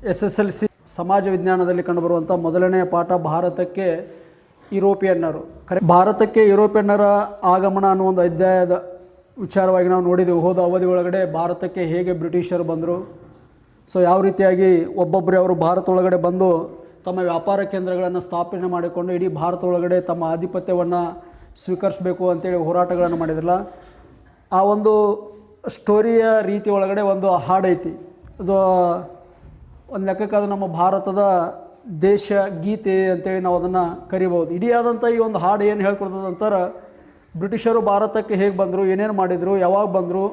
SSLC ಸಮಾಜ ವಿಜ್ಞಾನದಲ್ಲಿ ಕಂಡುಬರುವಂಥ ಮೊದಲನೆಯ ಪಾಠ ಭಾರತಕ್ಕೆ ಯುರೋಪಿಯನ್ನರು. ಭಾರತಕ್ಕೆ ಯುರೋಪಿಯನ್ನರ ಆಗಮನ ಅನ್ನೋ ಒಂದು ಅಧ್ಯಾಯದ ವಿಚಾರವಾಗಿ ನಾವು ನೋಡಿದೆವು. ಹೋದ ಅವಧಿ ಒಳಗಡೆ ಭಾರತಕ್ಕೆ ಹೇಗೆ ಬ್ರಿಟಿಷರು ಬಂದರು, ಸೊ ಯಾವ ರೀತಿಯಾಗಿ ಒಬ್ಬೊಬ್ಬರೇ ಅವರು ಭಾರತ ಒಳಗಡೆ ಬಂದು ತಮ್ಮ ವ್ಯಾಪಾರ ಕೇಂದ್ರಗಳನ್ನು ಸ್ಥಾಪನೆ ಮಾಡಿಕೊಂಡು ಇಡೀ ಭಾರತ ಒಳಗಡೆ ತಮ್ಮ ಆಧಿಪತ್ಯವನ್ನು ಸ್ವೀಕರಿಸಬೇಕು ಅಂತೇಳಿ ಹೋರಾಟಗಳನ್ನು ಮಾಡಿದ್ರಲ್ಲ, ಆ ಒಂದು ಸ್ಟೋರಿಯ ರೀತಿ ಒಳಗಡೆ ಒಂದು ಹಾಡೈತಿ. ಅದು ಒಂದು ಲೆಕ್ಕಕ್ಕೆ ಅದು ನಮ್ಮ ಭಾರತದ ದೇಶ ಗೀತೆ ಅಂತೇಳಿ ನಾವು ಅದನ್ನು ಕರಿಬೋದು. ಇಡೀ ಆದಂಥ ಈ ಒಂದು ಹಾಡು ಏನು ಹೇಳ್ಕೊಡ್ತದೆ ಅಂತಾರೆ, ಬ್ರಿಟಿಷರು ಭಾರತಕ್ಕೆ ಹೇಗೆ ಬಂದರು, ಏನೇನು ಮಾಡಿದರು, ಯಾವಾಗ ಬಂದರು.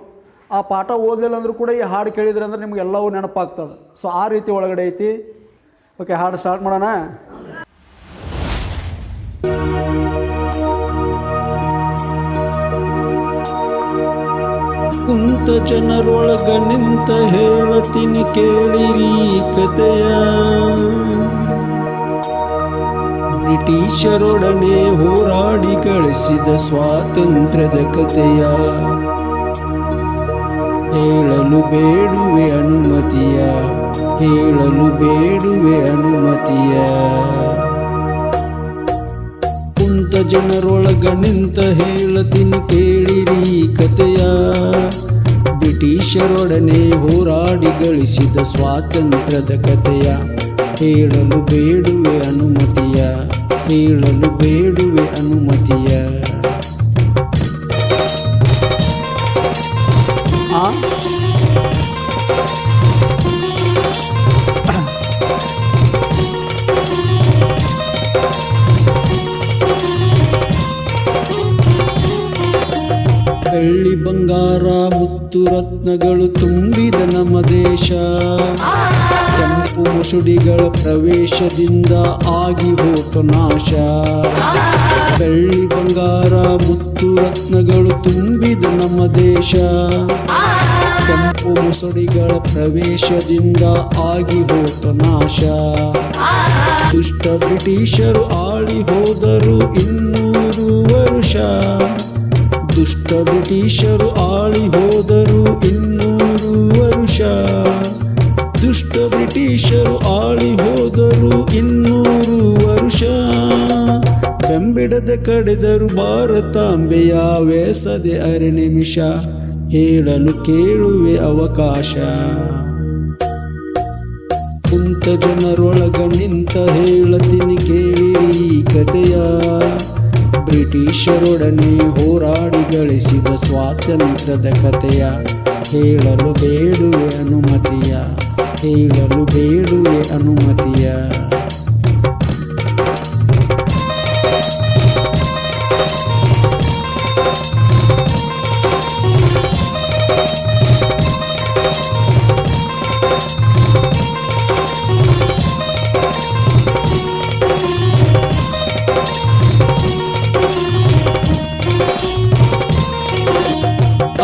ಆ ಪಾಠ ಓದಲಿಲ್ಲ ಅಂದರೂ ಕೂಡ ಈ ಹಾಡು ಕೇಳಿದ್ರೆ ಅಂದರೆ ನಿಮಗೆಲ್ಲವೂ ನೆನಪಾಗ್ತದೆ. ಸೊ ಆ ರೀತಿ ಒಳಗಡೆ ಐತಿ. ಓಕೆ, ಹಾಡು ಸ್ಟಾರ್ಟ್ ಮಾಡೋಣ. ಕುಂತ ಜನರೊಳಗ ನಿಂತ ಹೇಳತೀನಿ ಕೇಳಿರಿ ಕತೆಯ, ಬ್ರಿಟಿಷರೊಡನೆ ಹೋರಾಡಿ ಗಳಿಸಿದ ಸ್ವಾತಂತ್ರ್ಯದ ಕತೆಯ. ಹೇಳಲು ಬೇಡುವೆ ಅನುಮತಿಯ, ಹೇಳಲು ಬೇಡುವೆ ಅನುಮತಿಯ. ಕುಂತ ಜನರೊಳಗ ನಿಂತ ಹೇಳತೀನಿ ಕೇಳಿರಿ ಕತೆಯ, ಬ್ರಿಟಿಷರೊಡನೆ ಹೋರಾಡಿ ಗಳಿಸಿದ ಸ್ವಾತಂತ್ರ್ಯದ ಕತೆಯ. ಹೇಳಲು ಬೇಡುವೆ ಅನುಮತಿಯ, ಹೇಳಲು ಬೇಡುವೆ ಅನುಮತಿಯ. ಬೆಳ್ಳಿ ಬಂಗಾರ ಮುತ್ತು ರತ್ನಗಳು ತುಂಬಿದ ನಮ್ಮ ದೇಶ, ಕೆಂಪು ಮುಸುಡಿಗಳ ಪ್ರವೇಶದಿಂದ ಆಗಿ ಹೋತು ನಾಶ. ಬೆಳ್ಳಿ ಬಂಗಾರ ಮುತ್ತು ರತ್ನಗಳು ತುಂಬಿದ ನಮ್ಮ ದೇಶ, ಕೆಂಪು ಮುಸುಡಿಗಳ ಪ್ರವೇಶದಿಂದ ಆಗಿ ಹೋತು ನಾಶ. ದುಷ್ಟ ಬ್ರಿಟಿಷರು ಆಳಿ ಹೋದರು 200 ವರ್ಷ, ದುಷ್ಟ ಬ್ರಿಟಿಷರು ಆಳಿ ಹೋದರು 200 ವರ್ಷ, ದುಷ್ಟ ಬ್ರಿಟಿಷರು ಆಳಿ ಹೋದರು 200 ವರ್ಷ. ಬೆಂಬಿಡದೆ ಕಡೆದರು ಭಾರತಾಂಬೆಯ ವೇಸದೆ 6 ನಿಮಿಷ, ಹೇಳಲು ಕೇಳುವೆ ಅವಕಾಶ. ಕುಂತ ಜನರೊಳಗ ನಿಂತ ಹೇಳತೀನಿ ಕೇಳಿರಿ ಕತೆಯ, ಬ್ರಿಟಿಷರೊಡನೆ ಹೋರಾಡಿ ಗಳಿಸಿದ ಸ್ವಾತಂತ್ರ್ಯದ ಕತೆಯ. ಹೇಳಲು ಬೇಡುವೆ ಅನುಮತಿಯ, ಹೇಳಲು ಬೇಡುವೆ ಅನುಮತಿಯ.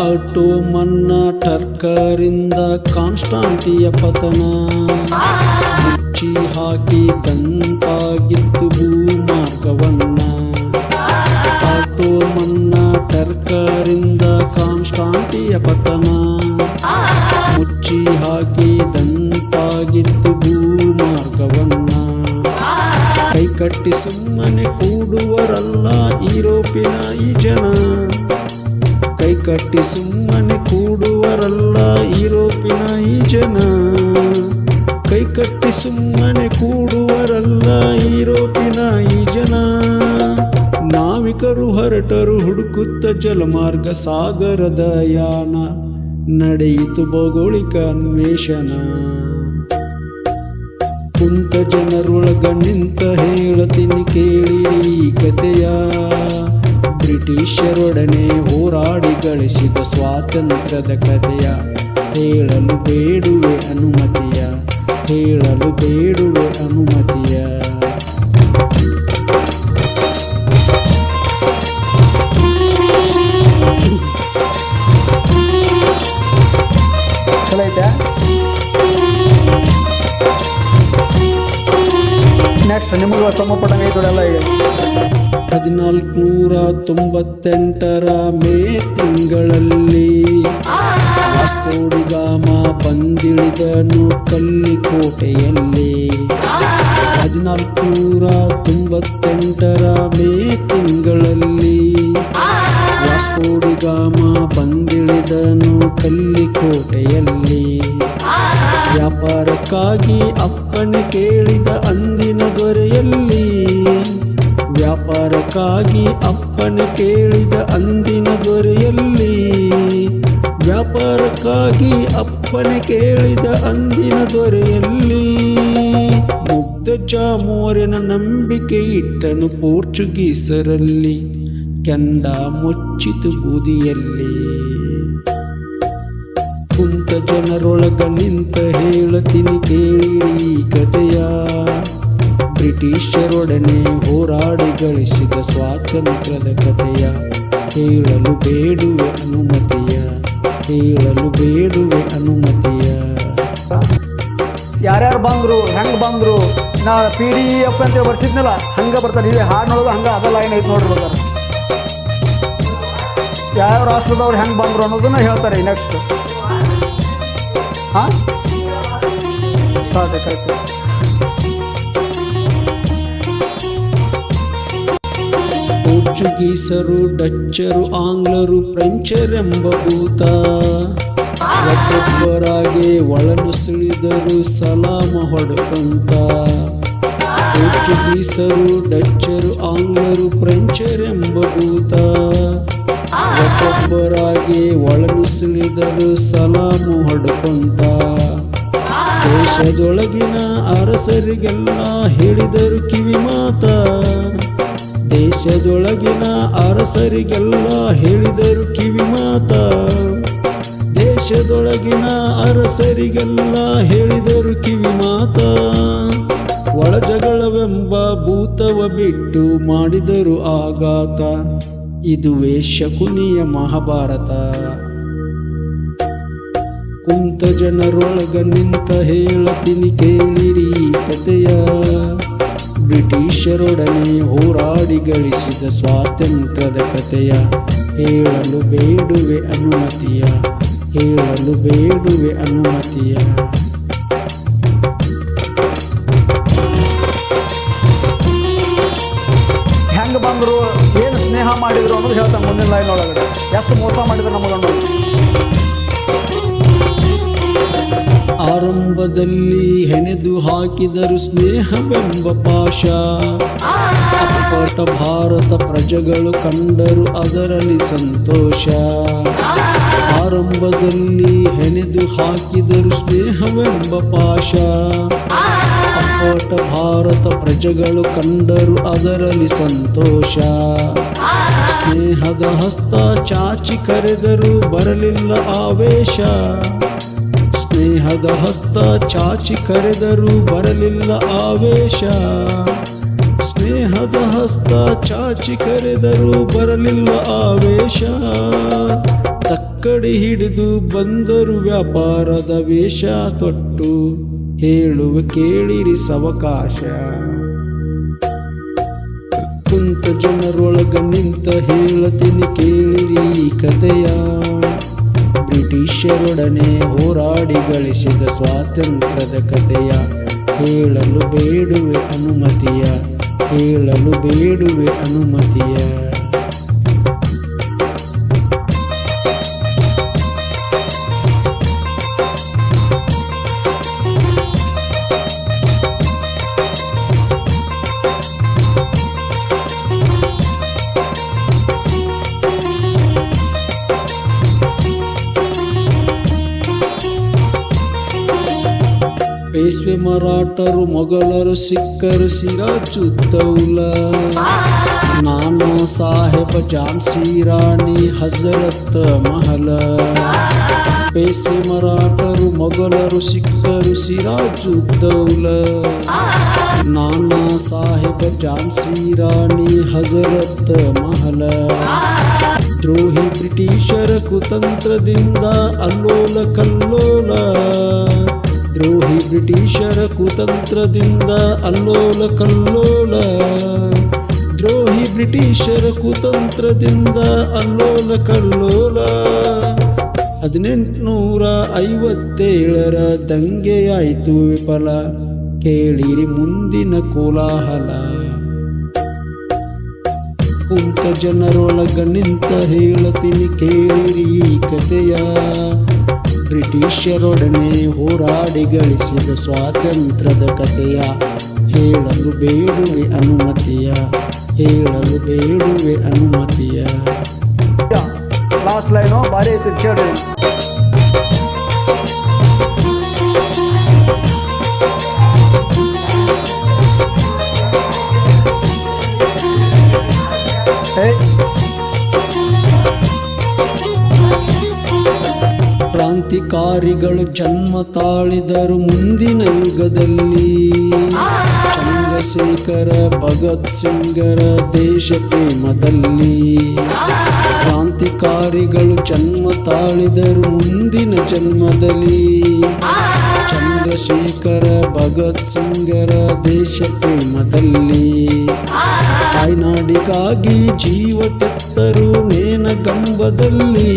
ಆಟೋಮನ್ನ ಟರ್ಕರಿಂದ ಕಾನ್ಸ್ಟಾಂಟಿಯ ಪತನ, ಮುಚ್ಚಿ ಹಾಕಿದಂತಾಗಿತ್ತು ಭೂಮಾರ್ಗವನ್ನ. ಆಟೋಮನ್ನ ಟರ್ಕರಿಂದ ಕಾನ್ಸ್ಟಾಂಟಿಯ ಪತನ, ಮುಚ್ಚಿ ಹಾಕಿದಂತಾಗಿತ್ತು ಭೂಮಾರ್ಗವನ್ನ. ಕೈಕಟ್ಟಿ ಸುಮ್ಮನೆ ಕೂಡುವರಲ್ಲ ಯುರೋಪಿನ ಈ ಜನ, ಕೈಕಟ್ಟಿ ಸುಮ್ಮನೆ ಕೂಡುವರಲ್ಲ ಯುರೋಪಿನ ಈ ಜನ, ಕೈಕಟ್ಟಿ ಸುಮ್ಮನೆ ಕೂಡುವರಲ್ಲ ಯುರೋಪಿನ ಈ ಜನ. ನಾವಿಕರು ಹೊರಟರು ಹುಡುಕುತ್ತ ಜಲಮಾರ್ಗ ಸಾಗರದ ಯಾನ, ನಡೆಯಿತು ಭೌಗೋಳಿಕ ಅನ್ವೇಷಣ. ಕುಂತ ಜನರೊಳಗ ನಿಂತ ಹೇಳತೀನಿ ಕೇಳಿರಿ ಕತೆಯ, ಬ್ರಿಟಿಷರೊಡನೆ ಹೋರಾಡಿ ಗಳಿಸಿದ ಸ್ವಾತಂತ್ರ್ಯದ ಕತೆಯ. ಹೇಳಲು ಬೇಡುವೆ ಅನುಮತಿಯ, ಹೇಳಲು ಬೇಡುವೆ ಅನುಮತಿಯ. ನೆಕ್ಸ್ಟ್ ನಿಮಗೂ ಸಮಪಟ್ಟಂಗೈತಲ್ಲ. ಈಗ 1498 ಮೇ ತಿಂಗಳಲ್ಲಿ ವಾಸ್ಕೋಡಿಗಾಮ ಬಂದಿಳಿದನು ಕಲ್ಲಿಕೋಟೆಯಲ್ಲಿ 1498 ಮೇ ತಿಂಗಳಲ್ಲಿ. ವಾಸ್ಕೋಡಿಗಾಮ ಬಂದಿಳಿದನು ಕಲ್ಲಿಕೋಟೆಯಲ್ಲಿ. ವ್ಯಾಪಾರಕ್ಕಾಗಿ ಅಪ್ಪಣೆ ಕೇಳಿದ ಅಂದಿನ ದೊರೆಯಲ್ಲಿ. ವ್ಯಾಪಾರಕ್ಕಾಗಿ ಅಪ್ಪಣೆ ಕೇಳಿದ ಅಂದಿನ ದೊರೆಯಲ್ಲಿ. ವ್ಯಾಪಾರಕ್ಕಾಗಿ ಅಪ್ಪಣೆ ಕೇಳಿದ ಅಂದಿನ ದೊರೆಯಲ್ಲಿ. ಮುಗ್ಧ ಚಾಮೋರನ ನಂಬಿಕೆ ಇಟ್ಟನು ಪೋರ್ಚುಗೀಸರಲ್ಲಿ. ಕೆಂಡ ಮುಚ್ಚಿತು ಬೂದಿಯಲ್ಲಿ. ಕುಂತ ಜನರೊಳಗ ನಿಂತ ಹೇಳತೀನಿ ಕೇಳಿರಿ ಕಥೆಯ. ಬ್ರಿಟಿಷರೊಡನೆ ಹೋರಾಡಿ ಗಳಿಸಿದ ಸ್ವಾತಂತ್ರ್ಯದ ಕಥೆಯ. ಹೇಳಲು ಬೇಡುವೆ ಅನುಮತಿಯ. ಹೇಳಲು ಬೇಡುವೆ ಅನುಮತಿಯ. ಯಾರ್ಯಾರು ಬಂದರು ಹೆಂಗೆ ಬಂದರು ನಾ PDF ಅಂತ ಬರ್ಸಿದ್ನಲ್ಲ ಹಂಗೆ ಬರ್ತಾರೆ. ನೀವೇ ಹಾಡಿನೊಳಗೆ ಹಂಗೆ ಅದ ಲೈನ್ ಐತೆ ನೋಡಿರ್ಬೇಕಾರೆ. ಯಾವ ರಾಷ್ಟ್ರದವ್ರು ಹೆಂಗೆ ಬಂದರು ಅನ್ನೋದನ್ನ ಹೇಳ್ತಾರೆ ನೆಕ್ಸ್ಟ್. ಹಾಂ ಸ್ಟಾರ್ಟ್ ಕರೆಕ್ಟ್. ಪೋರ್ಚುಗೀಸರು, ಡಚ್ಚರು, ಆಂಗ್ಲರು, ಫ್ರೆಂಚರೆಂಬ ಭೂತ ಒಬ್ಬೊಬ್ಬರಾಗೆ ಒಳನುಸುಳಿದರು ಸಲಾಮ ಹೊಡೆಕೊಂತ. ಪೋರ್ಚುಗೀಸರು, ಡಚ್ಚರು, ಆಂಗ್ಲರು, ಫ್ರೆಂಚರೆಂಬ ಭೂತ ಒಬ್ಬೊಬ್ಬರಾಗೆ ಒಳನುಸುಳಿದರು ಸಲಾಮ ಹೊಡೆಕೊಂತ. ದೇಶದೊಳಗಿನ ಅರಸರಿಗೆಲ್ಲ ಹೇಳಿದರು ಕಿವಿ ಮಾತ. ದೇಶದೊಳಗಿನ ಅರಸರಿಗೆಲ್ಲ ಹೇಳಿದರು ಕಿವಿ ಮಾತ. ದೇಶದೊಳಗಿನ ಅರಸರಿಗೆಲ್ಲ ಹೇಳಿದರು ಕಿವಿ ಮಾತ. ಒಳಜಗಳವೆಂಬ ಭೂತವ ಬಿಟ್ಟು ಮಾಡಿದರು ಆಘಾತ. ಇದುವೇ ಶಕುನಿಯ ಮಹಾಭಾರತ. ಕುಂತ ಜನರೊಳಗ ನಿಂತ ಹೇಳತೀನಿ ಕೇಳಿರಿ ಕಥೆಯ. ಬ್ರಿಟಿಷರೊಡನೆ ಹೋರಾಡಿ ಗಳಿಸಿದ ಸ್ವಾತಂತ್ರ್ಯದ ಕಥೆಯ. ಹೇಳಲು ಬೇಡುವೆ ಅನುಮತಿಯ. ಹೇಳಲು ಬೇಡುವೆ ಅನುಮತಿಯ. ಹೆಂಗೆ ಬಂದರು ಏನು ಸ್ನೇಹ ಮಾಡಿದ್ರು ಅನ್ನೋದು ಹೇಳ್ತಾನೆ ಮುಂದಿನ ಲೈನ್ ಒಳಗಡೆ. ಎಷ್ಟು ಮೋಸ ಮಾಡಿದ್ರು ನಮಗನ್ನು. ಆರಂಭದಲ್ಲಿ ಹೆಣೆದು ಹಾಕಿದರು ಸ್ನೇಹವೆಂಬ ಪಾಶ. ಅಪ್ಪಟ ಭಾರತ ಪ್ರಜೆಗಳು ಕಂಡರು ಅದರಲ್ಲಿ ಸಂತೋಷ. ಆರಂಭದಲ್ಲಿ ಹೆಣೆದು ಹಾಕಿದರು ಸ್ನೇಹವೆಂಬ ಪಾಶ. ಅಪ್ಪಟ ಭಾರತ ಪ್ರಜೆಗಳು ಕಂಡರು ಅದರಲ್ಲಿ ಸಂತೋಷ. ಸ್ನೇಹದ ಹಸ್ತ ಚಾಚಿ ಕರೆದರು ಬರಲಿಲ್ಲ ಆವೇಶ. ಸ್ನೇಹದ ಹಸ್ತ ಚಾಚಿ ಕರೆದರು ಬರಲಿಲ್ಲ ಆವೇಶ. ಸ್ನೇಹದ ಹಸ್ತ ಚಾಚಿ ಕರೆದರು ಬರಲಿಲ್ಲ ಆವೇಶ. ತಕ್ಕಡಿ ಹಿಡಿದು ಬಂದರು ವ್ಯಾಪಾರದ ವೇಷ ತೊಟ್ಟು. ಹೇಳುವ ಕೇಳಿರಿ ಸವಕಾಶ. ಕುಂತ ಜನರೊಳಗ ನಿಂತ ಹೇಳತೀನಿ ಕೇಳಿರಿ ಕಥೆಯ. ಬ್ರಿಟಿಷರೊಡನೆ ಹೋರಾಡಿ ಗಳಿಸಿದ ಸ್ವಾತಂತ್ರ್ಯದ ಕಥೆಯ. ಹೇಳಲು ಬೇಡುವೆ ಅನುಮತಿಯ. ಹೇಳಲು ಬೇಡುವೆ ಅನುಮತಿಯ. ಪೇಶ್ವೆ ಮರಾಠರು, ಮೊಘಲರು, ಸಿಖ್ಖರು, ಸಿರಾಜುದ್ದೌಲ, ನಾನಾ ಸಾಹೇಬ, ಝಾನ್ಸಿ ರಾಣಿ, ಹಜರತ್ ಮಹಲ. ಪೇಶ್ವೆ ಮರಾಠರು, ಮೊಘಲರು, ಸಿಖ್ಖರು, ಸಿರಾಜುದ್ದೌಲ, ನಾನಾ ಸಾಹೇಬ, ಝಾನ್ಸಿ ರಾಣಿ, ಹಜರತ್ ಮಹಲ. ದ್ರೋಹಿ ಬ್ರಿಟಿಷರ ಕುತಂತ್ರದಿಂದ ಅಲ್ಲೋಲ ಕಲ್ಲೋಲ. ದ್ರೋಹಿ ಬ್ರಿಟಿಷರ ಕುತಂತ್ರದಿಂದ ಅಲ್ಲೋಲ ಕಲ್ಲೋಲ. ದ್ರೋಹಿ ಬ್ರಿಟಿಷರ ಕುತಂತ್ರದಿಂದ ಅಲ್ಲೋಲ ಕಲ್ಲೋಲ. 1857ರ ದಂಗೆಯಾಯಿತು ವಿಫಲ, ಕೇಳಿರಿ ಮುಂದಿನ ಕೋಲಾಹಲ. ಕುಂತ ಜನರೊಳಗ ನಿಂತ ಹೇಳತೀನಿ ಕೇಳಿರಿ ಈ ಕಥೆಯ, ಬ್ರಿಟಿಷರೊಡನೆ ಹೋರಾಡಿ ಗಳಿಸಿದ ಸ್ವಾತಂತ್ರ್ಯದ ಕಥೆಯ. ಹೇಳಲು ಬೇಡುವೆ ಅನುಮತಿಯ, ಹೇಳಲು ಬೇಡುವೆ ಅನುಮತಿಯ. ಲಾಸ್ಟ್ ಲೈನು ಭಾರಿ ಐತಿ ಕೇಳಿ. ಕ್ರಾಂತಿಕಾರಿಗಳು ಜನ್ಮ ತಾಳಿದರು ಮುಂದಿನ ಯುಗದಲ್ಲಿ, ಚಂದ್ರಶೇಖರ ಭಗತ್ ಸಿಂಗರ ದೇಶ ಪ್ರೇಮದಲ್ಲಿ. ಕ್ರಾಂತಿಕಾರಿಗಳು ಜನ್ಮ ತಾಳಿದರು ಮುಂದಿನ ಜನ್ಮದಲ್ಲಿ, ಚಂದ್ರಶೇಖರ ಭಗತ್ ಸಿಂಗರ ದೇಶ ಪ್ರೇಮದಲ್ಲಿ. ತಾಯ್ನಾಡಿಗಾಗಿ ಜೀವ ತೆತ್ತರು ನೇನಗಂಬದಲ್ಲಿ,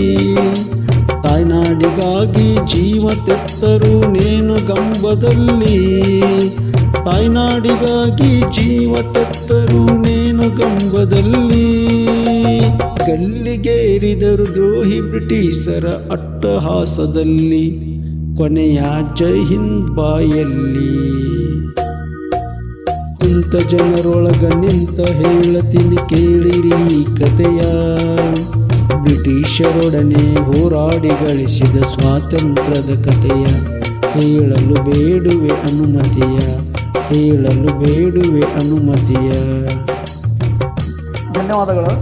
ತಾಯ್ನಾಡಿಗಾಗಿ ಜೀವ ತೆತ್ತರು ನೇನುಗಂಬದಲ್ಲಿ, ತಾಯ್ನಾಡಿಗಾಗಿ ಜೀವ ತೆತ್ತರು ನೇನುಗಂಬದಲ್ಲಿ. ಗಲ್ಲಿಗೇರಿದರು ದ್ರೋಹಿ ಬ್ರಿಟಿಷರ ಅಟ್ಟಹಾಸದಲ್ಲಿ, ಕೊನೆಯ ಜೈ ಹಿಂದ್ ಬಾಯಲ್ಲಿ. ಕುಂತ ಜನರೊಳಗ ನಿಂತ ಹೇಳತೀನಿ ಕೇಳಿರಿ ಈ ಕಥೆಯ, ಬ್ರಿಟಿಷರೊಡನೆ ಹೋರಾಡಿ ಗಳಿಸಿದ ಸ್ವಾತಂತ್ರ್ಯದ ಕಥೆಯ. ಹೇಳಲು ಬೇಡುವೆ ಅನುಮತಿಯ, ಹೇಳಲು ಬೇಡುವೆ ಅನುಮತಿಯ. ಧನ್ಯವಾದಗಳು.